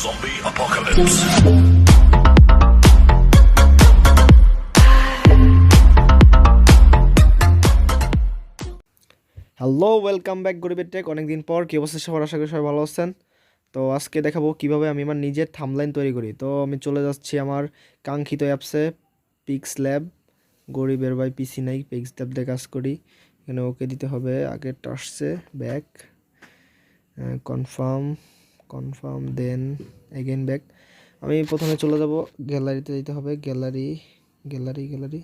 Zombie apocalypse. Hello, welcome back গরিবের take. অনেকদিন পর কি অবস্থা সবার? আশা করি সবাই ভালো আছেন। তো আজকে দেখাবো কিভাবে আমি আমার নিজের থাম্বনেইল তৈরি করি। তো আমি চলে যাচ্ছি আমার কাঙ্ক্ষিত অ্যাপসে, পিক্স ল্যাব। গরিবের বাই পিসি নাই, পিক্স ল্যাব দিয়ে কাজ করি। এখানে ওকে দিতে হবে, আগে টাসছে back, confirm confirm, then again back. আমি প্রথমে চলে যাব গ্যালারিতে, দিতে হবে গ্যালারি গ্যালারি গ্যালারি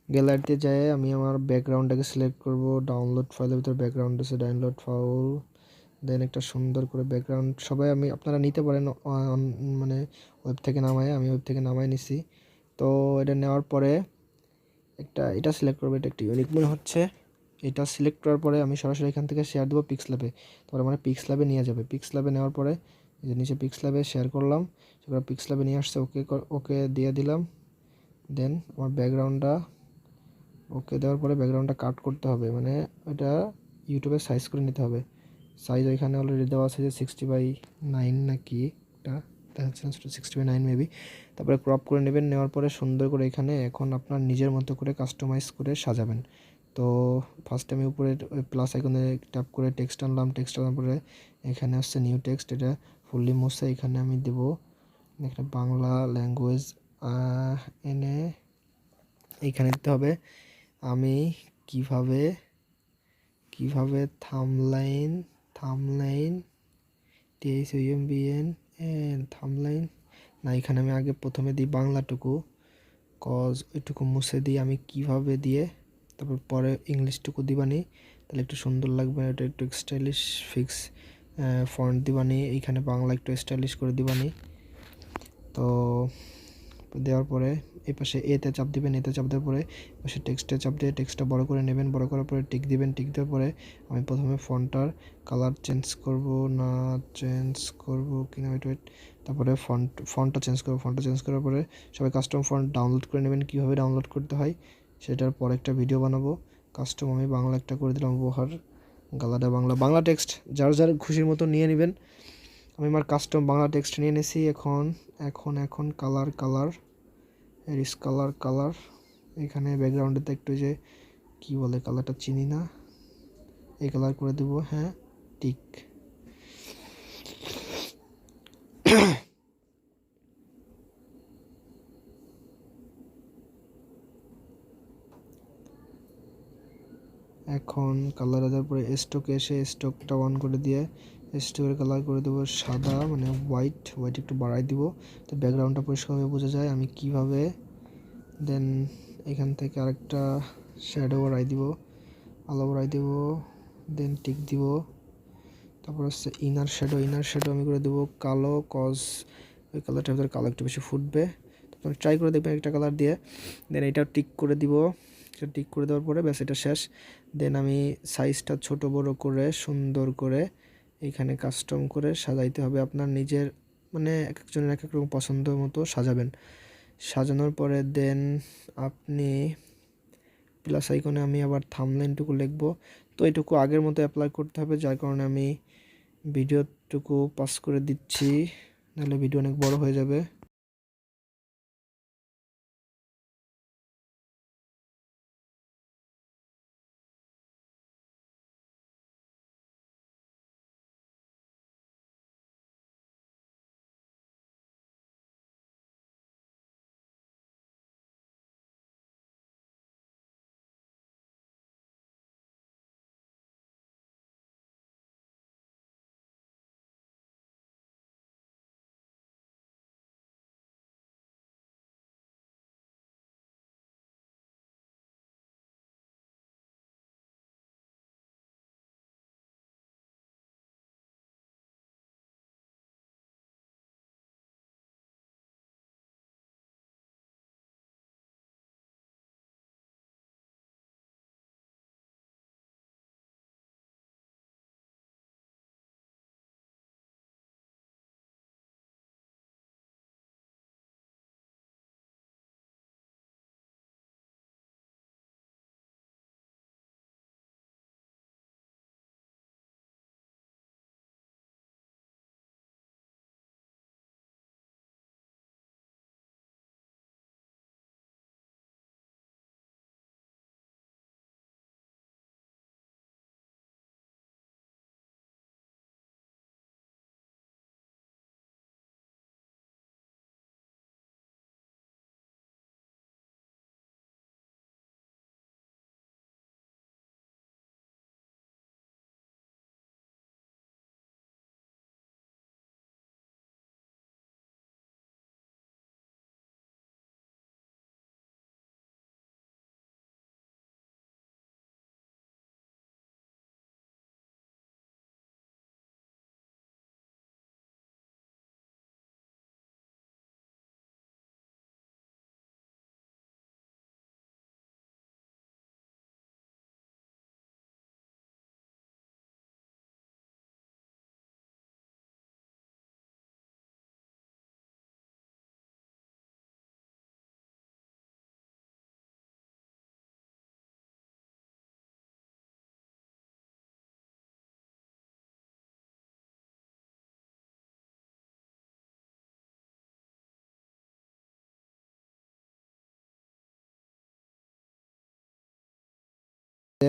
গ্যালারিতে যেয়ে আমি আমার ব্যাকগ্রাউন্ডটাকে সিলেক্ট করব। ডাউনলোড ফাইলের ভিতরে ব্যাকগ্রাউন্ড আছে, ডাউনলোড ফাইল, দেন একটা সুন্দর করে ব্যাকগ্রাউন্ড সবাই আপনারা নিতে পারেন, মানে ওয়েব থেকে নামায়, আমি ওয়েব থেকে নামাই নিছি। তো এটা নেওয়ার পরে এটা সিলেক্ট করবো, এটা একটু ইউনিক মনে হচ্ছে। এটা সিলেক্ট করার পরে আমি সরাসরি এখান থেকে শেয়ার দেবো পিক্স ল্যাবে। তারপরে মানে পিক্স ল্যাবে নিয়ে যাবে। পিক্স ল্যাবে নেওয়ার পরে এই যে নিচে পিক্স ল্যাবে শেয়ার করলাম, সেগুলো পিক্স ল্যাবে নিয়ে আসছে। ওকে দিয়ে দিলাম। দেন আমার ব্যাকগ্রাউন্ডটা ওকে দেওয়ার পরে ব্যাকগ্রাউন্ডটা কাট করতে হবে, মানে এটা ইউটিউবে সাইজ করে নিতে হবে। সাইজ ওইখানে অলরেডি দেওয়া আছে যে 60/9 না কি, এটা দেখাচ্ছে 60/9 মেবি। তারপরে ক্রপ করে নেবেন, নেওয়ার পরে সুন্দর করে এখানে এখন আপনার নিজের মতো করে কাস্টমাইজ করে সাজাবেন। তো ফার্স্টে আমি উপরে প্লাস আইকনে ট্যাপ করে টেক্সট আনলাম, টেক্সট আনার পরে এখানে আসছে নিউ টেক্সট, এটা ফুললি মুছে এখানে আমি দেব একটা বাংলা ল্যাঙ্গুয়েজ এনে এইখানে দিতে হবে। আমি কিভাবে কিভাবে থামলাইন THUMBN থামলাইন না, এখানে আমি আগে প্রথমে দিই বাংলাটুকু, কজ ওইটুকু মুছে দিই আমি কিভাবে দিয়ে, তারপর পরে ইংলিশটুকু দিবানি, তাহলে একটু সুন্দর লাগবে। এটা একটু স্টাইলিশ ফিক্স ফন্ট দিবানি, এইখানে বাংলা একটু স্টাইলিশ করে দিবানি। তো দেওয়ার পরে এই পাশে এতে চাপ দিবেন, এতে চাপ দেওয়ার পরে পাশে টেক্সটে চাপ দিয়ে টেক্সটটা বড় করে নেবেন, বড় করার পরে টিক দিবেন। টিক দেওয়ার পরে আমি প্রথমে ফন্টটার কালার চেঞ্জ করব কিনা ওয়েট, তারপরে ফন্টটা চেঞ্জ করবো। ফন্টটা চেঞ্জ করার পরে সবাই কাস্টম ফন্ট ডাউনলোড করে নেবেন, কীভাবে ডাউনলোড করতে হয় সেটার পর একটা ভিডিও বানাবো। কাস্টম আমি বাংলা একটা করে দিলাম, উপহার গালাটা বাংলা টেক্সট যার যার খুশির মতো নিয়ে নেবেন। আমি আমার কাস্টম বাংলা টেক্সট নিয়ে নিয়েছি। এখন কালার রিস কালার এখানে ব্যাকগ্রাউন্ডেতে একটু যে কি বলে কালারটা চিনি না, এই কালার করে দেবো। হ্যাঁ, টিক। এখন কালার দেওয়ার পরে স্টকে এসে স্টকটা অন করে দিয়ে স্টকের কালার করে দেবো সাদা, মানে হোয়াইট একটু বাড়াই দিব, তো ব্যাকগ্রাউন্ডটা পরিষ্কারভাবে বোঝা যায় আমি কিভাবে। দেন এখান থেকে আরেকটা শ্যাডো বাড়াই দিব, আলো বাড়াই দিব, দেন টিক দিব। তারপর হচ্ছে ইনার শ্যাডো আমি করে দেবো কালো, কজ ওই কালারটার ভিতরে কালো একটু বেশি ফুটবে। তারপর ট্রাই করে দেখবেন একটা কালার দিয়ে। দেন এটাও টিক করে দিব, এটা টিক করে দেওয়ার পরে ব্যাস এটা শেষ। দেন আমি সাইজটা ছোট বড় করে সুন্দর করে এইখানে কাস্টম করে সাজাইতে হবে আপনার নিজের, মানে এক একজনের এক এক রকম পছন্দ মতো সাজাবেন। সাজানোর পরে দেন আপনি প্লাস আইকনে আমি আবার থাম্বনেইলটুকু লিখবো। তো এইটুকু আগের মতো অ্যাপ্লাই করতে হবে, যার কারণে আমি ভিডিওটুকু পাস করে দিচ্ছি, নাহলে ভিডিও অনেক বড় হয়ে যাবে।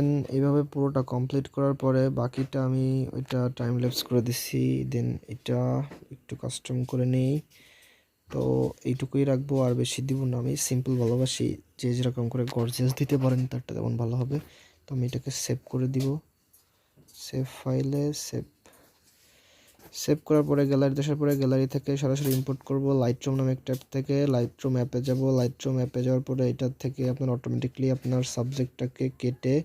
দেন এইভাবে পুরোটা কমপ্লিট করার পরে বাকিটা আমি ওইটা টাইম ল্যাপস করে দিচ্ছি। দেন এটা একটু কাস্টম করে নেই, তো এইটুকুই রাখবো, আর বেশি দিব না। আমি সিম্পল ভালোবাসি, যে যেরকম করে গর্জিয়াস দিতে পারেন তারটা তেমন ভালো হবে। তো আমি এটাকে সেভ করে দিব, সেভ ফাইলে সেভ করার পরে গ্যালারিতে আসার পরে গ্যালারি থেকে সরাসরি ইম্পোর্ট করব লাইটরুম নামে একটা অ্যাপ থেকে। লাইটরুম অ্যাপে যাব, লাইটরুম অ্যাপে যাওয়ার পরে এটার থেকে আপনার অটোমেটিকলি আপনার সাবজেক্টটাকে কেটে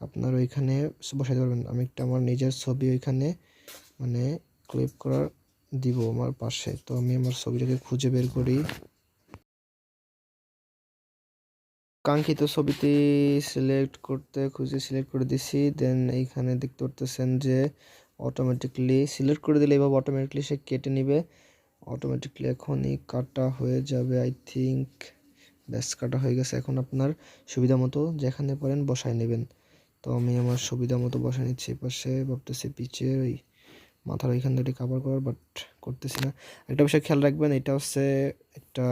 আপনার ওইখানে বসাতে পারবেন। আমি একটা আমার নিজের ছবি ওইখানে মানে ক্লিপ করার দিব আমার পাশে। তো আমি আমার ছবিটাকে খুঁজে বের করি, কাঙ্ক্ষিত ছবিটি সিলেক্ট করতে খুঁজে সিলেক্ট করে দিছি। দেন এইখানে দেখতে পারতেছেন যে অটোমেটিকলি সিলেক্ট করে দিলে এভাবে অটোমেটিকলি সে কেটে নিবে। অটোমেটিকলি এখনই কাটা হয়ে যাবে আই থিঙ্ক। ব্যাস, কাটা হয়ে গেছে। এখন আপনার সুবিধা মতো যেখানে পারেন বসায় নেবেন। তো আমি আমার সুবিধা মতো বসায় নিচ্ছি। পাশে ভাবতেছি পিচের ওই মাথার ওইখান থেকে কাভার করার, বাট করতেছি না। একটা বিষয় খেয়াল রাখবেন, এটা হচ্ছে একটা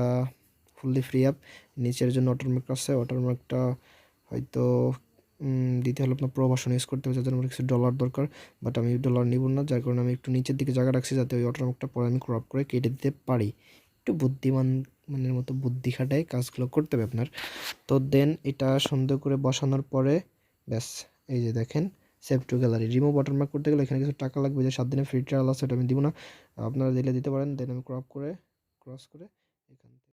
ফুললি ফ্রি অ্যাপ। নিচের জন্য ওয়াটারমার্ক আছে, ওয়াটারমার্কটা হয়তো দিতে হলে আপনার প্রো ভার্সন ইউজ করতে হবে, যার জন্য আমার কিছু ডলার দরকার। বাট আমি ডলার নিব না, যার কারণে আমি একটু নিচের দিকে জায়গা রাখছি যাতে ওই ওয়াটারমার্কটা পরে আমি ক্রপ করে কেটে দিতে পারি। একটু বুদ্ধিমান মানের মতো বুদ্ধি খাটায় কাজগুলো করতে হবে আপনার। তো দেন এটা সুন্দর করে বসানোর পরে ব্যাস, এই যে দেখেন save two gallery. Remove watermark করতে গেলে এখানে কিছু টাকা লাগবে, যে 7 দিনের ফ্রি ট্রায়াল আছে, সেটা আমি দিব না, আপনারা দিলে দিতে পারেন। দেন আমি ক্রস করে এখান থেকে